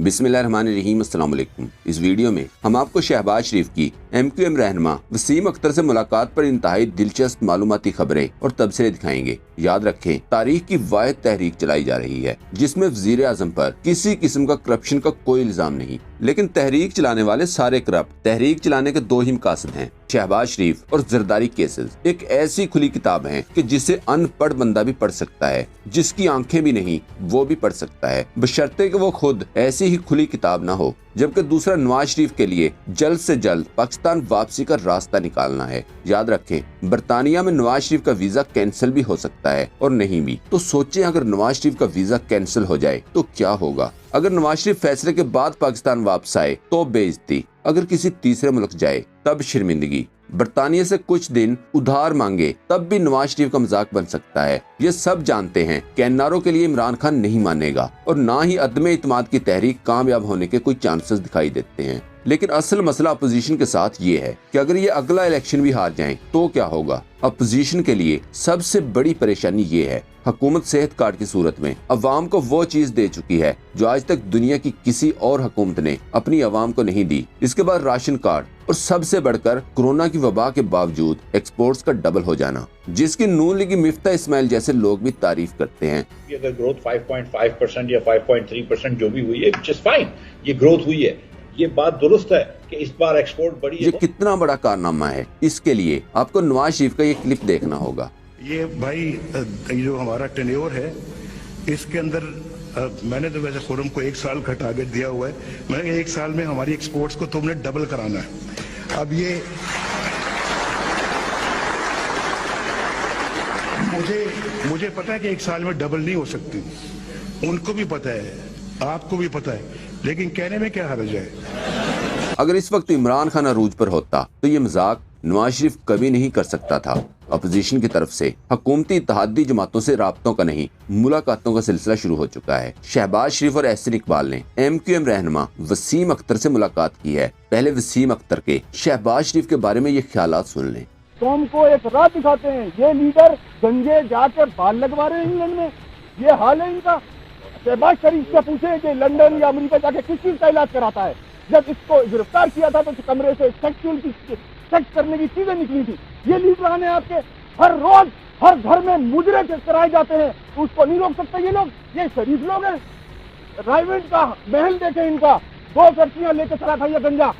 बिस्मिल्लाहिर्रहमानिर्रहीम, अस्सलाम वालेकुम। इस वीडियो में हम आपको शहबाज शरीफ की MQM रहनुमा वसीम अख्तर से मुलाकात पर इंतहाई दिलचस्प मालूमाती खबरें और तबसरे दिखाएंगे। याद रखें, तारीख की वाहिद तहरीक चलाई जा रही है जिसमें वजीर आजम पर किसी किस्म का करप्शन का कोई इल्जाम नहीं, लेकिन तहरीक चलाने वाले सारे करप्ट। तहरीक चलाने के दो ही मकासद हैं, शहबाज शरीफ और जरदारी केसेस। एक ऐसी खुली किताब है कि जिसे अनपढ़ बंदा भी पढ़ सकता है, जिसकी आंखें भी नहीं वो भी पढ़ सकता है, बशर्ते कि वो खुद ऐसी ही खुली किताब ना हो। जबकि दूसरा, नवाज शरीफ के लिए जल्द से जल्द पाकिस्तान वापसी का रास्ता निकालना है। याद रखें, बरतानिया में नवाज शरीफ का वीजा कैंसिल भी हो सकता है और नहीं भी। तो सोचें, अगर नवाज शरीफ का वीजा कैंसिल हो जाए तो क्या होगा। अगर नवाज शरीफ फैसले के बाद पाकिस्तान वापस आए तो बेइज्जती, अगर किसी तीसरे मुल्क जाए तब शर्मिंदगी, बरतानिया से कुछ दिन उधार मांगे तब भी नवाज शरीफ का मजाक बन सकता है। ये सब जानते हैं कि एनआरओ के लिए इमरान खान नहीं मानेगा और ना ही अदमे इत्मीनान की तहरीक कामयाब होने के कोई चांसेस दिखाई देते हैं। लेकिन असल मसला अपोजिशन के साथ ये है कि अगर ये अगला इलेक्शन भी हार जाएं तो क्या होगा। अपोजिशन के लिए सबसे बड़ी परेशानी ये है, हुकूमत सेहत कार्ड की सूरत में अवाम को वो चीज दे चुकी है जो आज तक दुनिया की किसी और हुकूमत ने अपनी अवाम को नहीं दी। इसके बाद राशन कार्ड और सबसे बढ़कर कोरोना की वबा के बावजूद एक्सपोर्ट्स का डबल हो जाना, जिसकी नून लीग मिफ्ता इस्माइल जैसे लोग भी तारीफ करते हैं। अगर ग्रोथ 5.5% या 5.3% जो भी हुई है, which is fine, ये ग्रोथ हुई है, ये बात दुरुस्त है कि इस बार एक्सपोर्ट बढ़ी है। ये कितना बड़ा कारनामा है, इसके लिए आपको नवाज शरीफ का ये क्लिप देखना होगा। ये भाई जो हमारा टेन्योर है इसके अंदर मैंने तो वैसे फोरम को 1 साल का टारगेट दिया हुआ है। मैंने 1 साल में हमारी एक्सपोर्ट्स को तुमने डबल कराना है। अब ये मुझे पता है कि 1 साल में डबल नहीं हो सकती, उनको भी पता है, आपको भी पता है, लेकिन कहने में क्या हर्ज है। अगर इस वक्त इमरान खान अरूज पर होता तो ये मजाक नवाज शरीफ कभी नहीं कर सकता था। अपोजिशन की तरफ से हुकूमती इत्तेहादी जमातों से राब्तों का नहीं, मुलाकातों का सिलसिला शुरू हो चुका है। शहबाज शरीफ और एहसन इकबाल ने MQM रहनुमा वसीम अख्तर से मुलाकात की है। पहले वसीम अख्तर के शहबाज शरीफ के बारे में ये ख्यालात सुन लें। कौम को एक राह दिखाते हैं, ये लीडर गंजे जाकर बाल लगवा रहे हैं इंग्लैंड में, ये हाल है इनका। शहबाज शरीफ से पूछे कि लंदन या अमेरिका जाके किस चीज का इलाज कराता है। जब इसको गिरफ्तार किया था तो कमरे से सेक्स करने की चीजें निकली थी। ये लीडर ने आपके हर रोज हर घर में मुजरे कराए जाते हैं, तो उसको नहीं रोक सकते ये लोग। ये शरीफ लोग हैं। रायवेंट का महल देखे इनका, 2 फैक्ट्रियां लेकर चला था ये गंजा,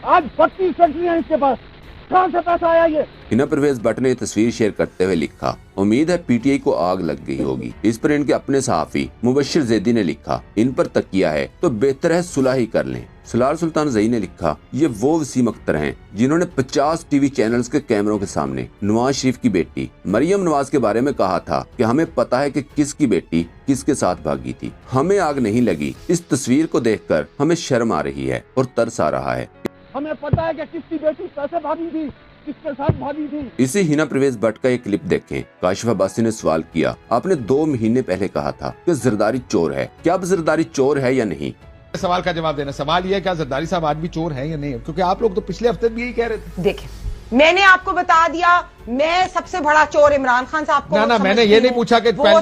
आज 32 फैक्ट्रियां इसके पास। कहां से पैसा आया ये। हिना परवेज भट्ट ने तस्वीर शेयर करते हुए लिखा, उम्मीद है PTI को आग लग गई होगी। इस पर इनके अपने सहाफी मुबशिर जैदी ने लिखा, इन पर तकिया है तो बेहतर है सुलह ही कर लें। सलार सुल्तान जई ने लिखा, ये वो वसीम अख्तर हैं जिन्होंने 50 टीवी चैनल्स के कैमरों के सामने नवाज शरीफ की बेटी मरियम नवाज के बारे में कहा था कि हमें पता है कि किसकी बेटी किसके साथ भागी थी, हमें आग नहीं लगी। इस तस्वीर को देखकर हमें शर्म आ रही है और तरस आ रहा है। हमें पता है कि किसकी बेटी कैसे भागी थी, किसके साथ भागी थी। इसी हिना परवेज भट्ट का एक क्लिप देखें। काशिफ अब्बासी ने सवाल किया, आपने 2 महीने पहले कहा था कि जरदारी चोर है, क्या अब जरदारी चोर है या नहीं। सवाल का जवाब देना। सवाल यह है, क्या जरदारी साहब आज भी चोर है या नहीं, क्योंकि आप लोग तो पिछले हफ्ते भी यही कह रहे थे। देखिए, मैंने आपको बता दिया, मैं सबसे बड़ा चोर इमरान खान साहब को ना मैंने ये नहीं पूछा कि वो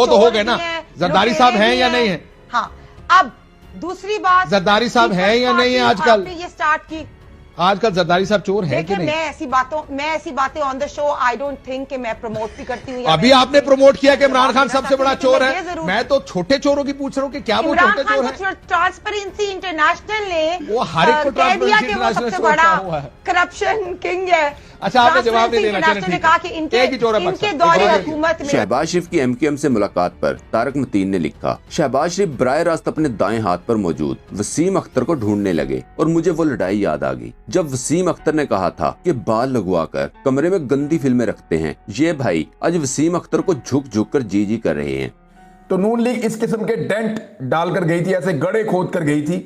तो हो गए ना, जरदारी साहब हैं या नहीं है। हाँ, अब दूसरी बात, जरदारी साहब है या नहीं है। आजकल ये स्टार्ट की, आजकल जरदारी साहब चोर है कि नहीं। मैं ऐसी बातें on the show I don't think कि मैं प्रमोट भी करती हूँ। अभी आपने प्रमोट किया कि इमरान खान सबसे बड़ा चोर है। मैं तो छोटे चोरों की पूछ रहा हूँ कि क्या वो छोटे चोर है। ट्रांसपेरेंसी इंटरनेशनल ने वो हर एक को कह दिया कि वो सबसे बड़ा करप्शन किंग है। अच्छा, आपने जवाब नहीं देना। ने कहा कि इनके दौरे हुकूमत में। शहबाज शरीफ की MQM से मुलाकात पर तारक मतीन ने लिखा, शहबाज शरीफ बराह रास्त अपने दाएं हाथ पर मौजूद वसीम अख्तर को ढूंढने लगे और मुझे वो लड़ाई याद आ गई जब वसीम अख्तर ने कहा था कि बाल लगवाकर कमरे में गंदी फिल्में रखते हैं। ये भाई आज वसीम अख्तर को झुक झुक कर जी कर रहे हैं। तो नून लीग इस किस्म के डेंट डालकर गई थी, ऐसे गड़े खोद कर गई थी।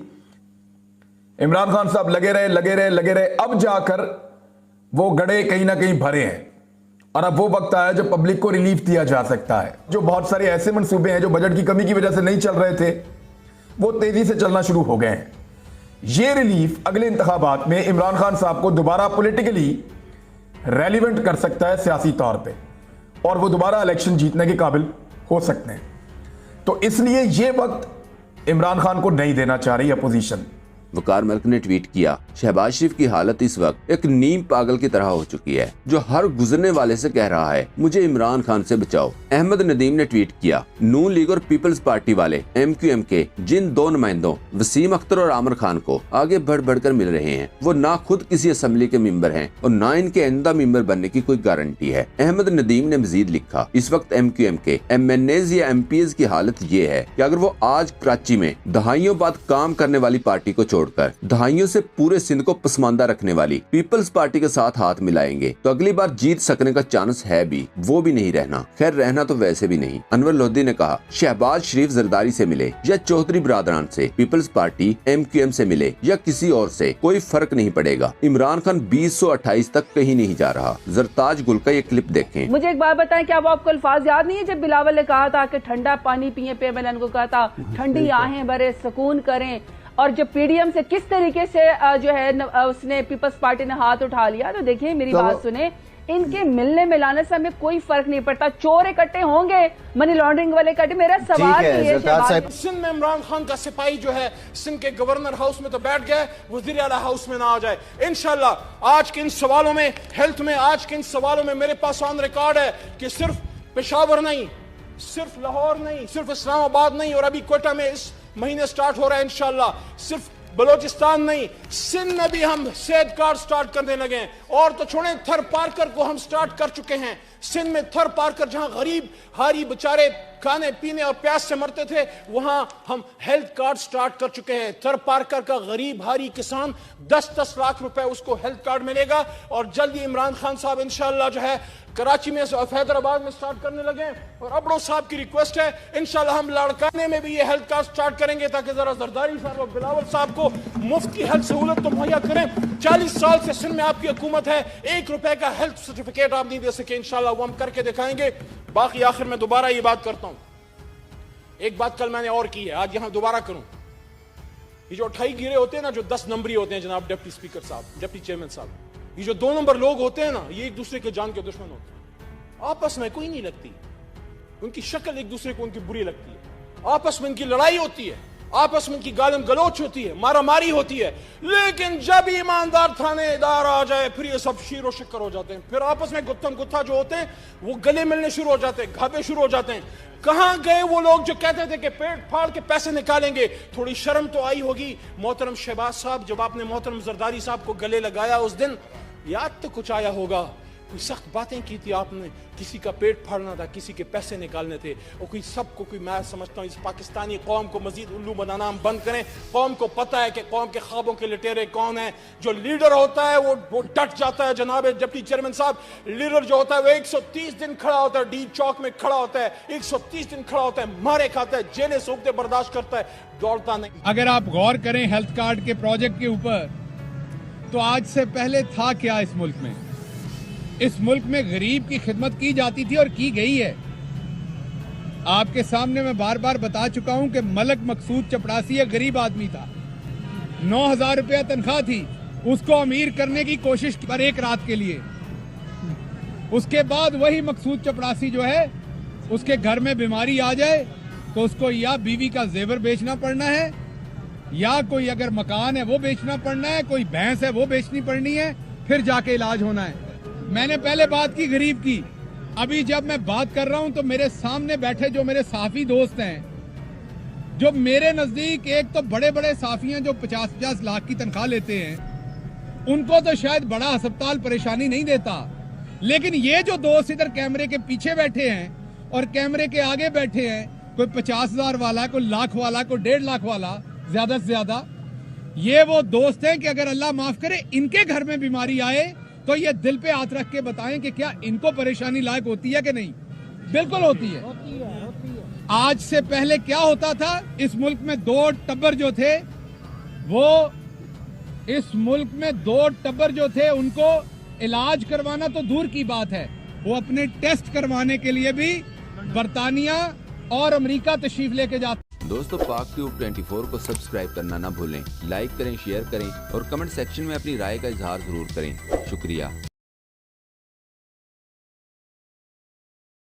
इमरान खान साहब लगे रहे, अब जाकर वो गड़े कहीं ना कहीं भरे हैं और अब वो वक्त आया जब पब्लिक को रिलीफ दिया जा सकता है। जो बहुत सारे ऐसे मंसूबे हैं जो बजट की कमी की वजह से नहीं चल रहे थे, वो तेजी से चलना शुरू हो गए हैं। ये रिलीफ अगले इंतखाबात में इमरान खान साहब को दोबारा पॉलिटिकली रेलिवेंट कर सकता है सियासी तौर पे, और वो दोबारा इलेक्शन जीतने के काबिल हो सकते हैं। तो इसलिए ये वक्त इमरान खान को नहीं देना चाह रही अपोजिशन। वकार मलिक ने ट्वीट किया, शहबाज शरीफ की हालत इस वक्त एक नीम पागल की तरह हो चुकी है जो हर गुजरने वाले से कह रहा है मुझे इमरान खान से बचाओ। अहमद नदीम ने ट्वीट किया, नून लीग और पीपल्स पार्टी वाले MQM के जिन दो नुमाइंदों वसीम अख्तर और आमिर खान को आगे बढ़ बढ़कर मिल रहे हैं वो ना खुद किसी असेंबली के मेंबर हैं और ना इनके आइंदा मेंबर बनने की कोई गारंटी है। अहमद नदीम ने मजीद लिखा, इस वक्त MQM के MNAs या MPs की हालत ये है कि अगर वो आज कराची में दहाइयों बाद काम करने वाली पार्टी को छोड़कर दहाइयों से पूरे सिंध को पसमानदा रखने वाली पीपल्स पार्टी के साथ हाथ मिलाएंगे तो अगली बार जीत सकने का चांस है भी, वो भी नहीं रहना। खैर रहना तो वैसे भी नहीं। अनवर लोधी ने कहा, शहबाज शरीफ जरदारी से मिले या चौधरी बिरादरान से, पीपल्स पार्टी MQM से मिले या किसी और से, कोई फर्क नहीं पड़ेगा। इमरान खान 2028 तक कहीं नहीं जा रहा। जरताज गुल का ये क्लिप देखें। मुझे एक बात बताएं, क्या वो आपको अल्फाज याद नहीं है जब बिलावल ने कहा था कि ठंडा पानी पिए पे, मैंने उनको कहा था ठंडी आहें भरे सुकून करें, और जब PDM से किस तरीके से जो है उसने पीपल्स पार्टी ने हाथ उठा लिया। तो देखिए मेरी बात सुने, इनके मिलने मिलाने से हमें कोई फर्क नहीं पड़ता। चोर इकट्ठे होंगे, मनी लॉन्ड्रिंग वाले इकट्ठे, मेरा सवाल नहीं है। सिंध में इमरान खान का सिपाही जो है सिंध के गवर्नर हाउस में तो बैठ गया, वजीर आला हाउस में ना आ जाए। इंशाल्लाह आज के इन सवालों में, हेल्थ में, आज के इन सवालों में मेरे पास ऑन रिकॉर्ड है कि सिर्फ पेशावर नहीं, सिर्फ लाहौर नहीं, सिर्फ इस्लामाबाद नहीं, और अभी कोयटा में इस महीने स्टार्ट हो रहा है इंशाल्लाह, सिर्फ बलोचिस्तान नहीं, सिंध में भी हम सेहत कार्ड स्टार्ट करने लगे हैं। और तो छोड़ें, थर पारकर को हम स्टार्ट कर चुके हैं। सिंध में थर पारकर जहां गरीब हारी बेचारे खाने पीने और प्यास से मरते थे, वहां हम हेल्थ कार्ड स्टार्ट कर चुके हैं। थर पारकर का गरीब हारी किसान 10-10 लाख रुपए उसको हेल्थ कार्ड मिलेगा। और जल्दी इमरान खान साहब इंशाल्लाह जो है कराची में, हैदराबाद में स्टार्ट करने लगे। और अबड़ो साहब की रिक्वेस्ट है, इंशाल्लाह हम लाड़काने में भी ये हेल्थ कार्ड स्टार्ट करेंगे ताकि जरा जरदारी साहब और बिलावल साहब को मुफ्त की हेल्थ सहूलत तो मुहैया करें। 40 साल से सिंध में आपकी हुकूमत है, 1 रुपए का हेल्थ सर्टिफिकेट आप नहीं दे सके। इंशाल्लाह वो हम करके दिखाएंगे। बाकी आखिर में दोबारा ये बात करता हूं, एक बात कल मैंने और की है, आज यहां दोबारा करूं। ये जो 28 गिरे होते हैं ना, जो 10 नंबरी होते हैं जनाब डिप्टी स्पीकर साहब, डिप्टी चेयरमैन साहब, ये जो 2 नंबर लोग होते हैं ना, ये एक दूसरे के जान के दुश्मन होते हैं। आपस में कोई नहीं लगती, उनकी शक्ल एक दूसरे को उनकी बुरी लगती है, आपस में इनकी लड़ाई होती है, आपस में इनकी गालम गलोच होती है, मारा मारी होती है। लेकिन जब ईमानदार थानेदार आ जाए फिर ये सब शीरो शक्कर हो जाते हैं। फिर आपस में गुत्थम गुत्था जो होते हैं वो गले मिलने शुरू हो जाते हैं, घावे शुरू हो जाते हैं। कहां गए वो लोग जो कहते थे कि पेट फाड़ के पैसे निकालेंगे? थोड़ी शर्म तो आई होगी मोहतरम शहबाज साहब, जब आपने मोहतरम जरदारी साहब को गले लगाया उस दिन, याद तो कुछ आया होगा, कोई सख्त बातें की थी आपने, किसी का पेट फाड़ना था, किसी के पैसे निकालने थे, और कोई सबको, कोई मैं समझता हूँ इस पाकिस्तानी कौम को मजीद उल्लू बनाना हम बंद करें। कौम को पता है कि कौम के ख्वाबों के लुटेरे कौन है। जो लीडर होता है वो डट जाता है। जनाब डिप्टी चेयरमैन साहब, लीडर जो होता है वो 130 दिन खड़ा होता है, डी चौक में खड़ा होता है, 130 दिन खड़ा होता है, मारे खाता है, जेलें सूखते बर्दाश्त करता है, दौड़ता नहीं। अगर आप गौर करें हेल्थ कार्ड के प्रोजेक्ट के ऊपर, तो आज से पहले था क्या इस मुल्क में? इस मुल्क में गरीब की खिदमत की जाती थी और की गई है। आपके सामने मैं बार बार बता चुका हूं कि मलक मकसूद चपड़ासी एक गरीब आदमी था, 9,000 रुपया तनख्वाह थी, उसको अमीर करने की कोशिश पर एक रात के लिए। उसके बाद वही मकसूद चपड़ासी जो है, उसके घर में बीमारी आ जाए तो उसको या बीवी का जेवर बेचना पड़ना है, या कोई अगर मकान है वो बेचना पड़ना है, कोई भैंस है वो बेचनी पड़नी है, फिर जाके इलाज होना है। मैंने पहले बात की गरीब की, अभी जब मैं बात कर रहा हूं तो मेरे सामने बैठे जो मेरे साफी दोस्त हैं, जो मेरे नजदीक एक तो बड़े बड़े साफी हैं जो 50-50 लाख की तनख्वाह लेते हैं, उनको तो शायद बड़ा अस्पताल परेशानी नहीं देता, लेकिन ये जो दोस्त इधर कैमरे के पीछे बैठे हैं और कैमरे के आगे बैठे हैं, कोई 50,000 वाला, कोई लाख वाला, कोई 1.5 लाख वाला, ज्यादा से ज्यादा, ये वो दोस्त हैं कि अगर अल्लाह माफ करे इनके घर में बीमारी आए तो ये दिल पे हाथ रख के बताएं कि क्या इनको परेशानी लायक होती है कि नहीं? बिल्कुल होती है। आज से पहले क्या होता था, इस मुल्क में 2 टब्बर जो थे, वो इस मुल्क में 2 टब्बर जो थे उनको इलाज करवाना तो दूर की बात है, वो अपने टेस्ट करवाने के लिए भी बरतानिया और अमेरिका तशरीफ लेके जाते। दोस्तों, पाक ट्यूब 24 को सब्सक्राइब करना ना भूलें, लाइक करें, शेयर करें और कमेंट सेक्शन में अपनी राय का इजहार जरूर करें। शुक्रिया।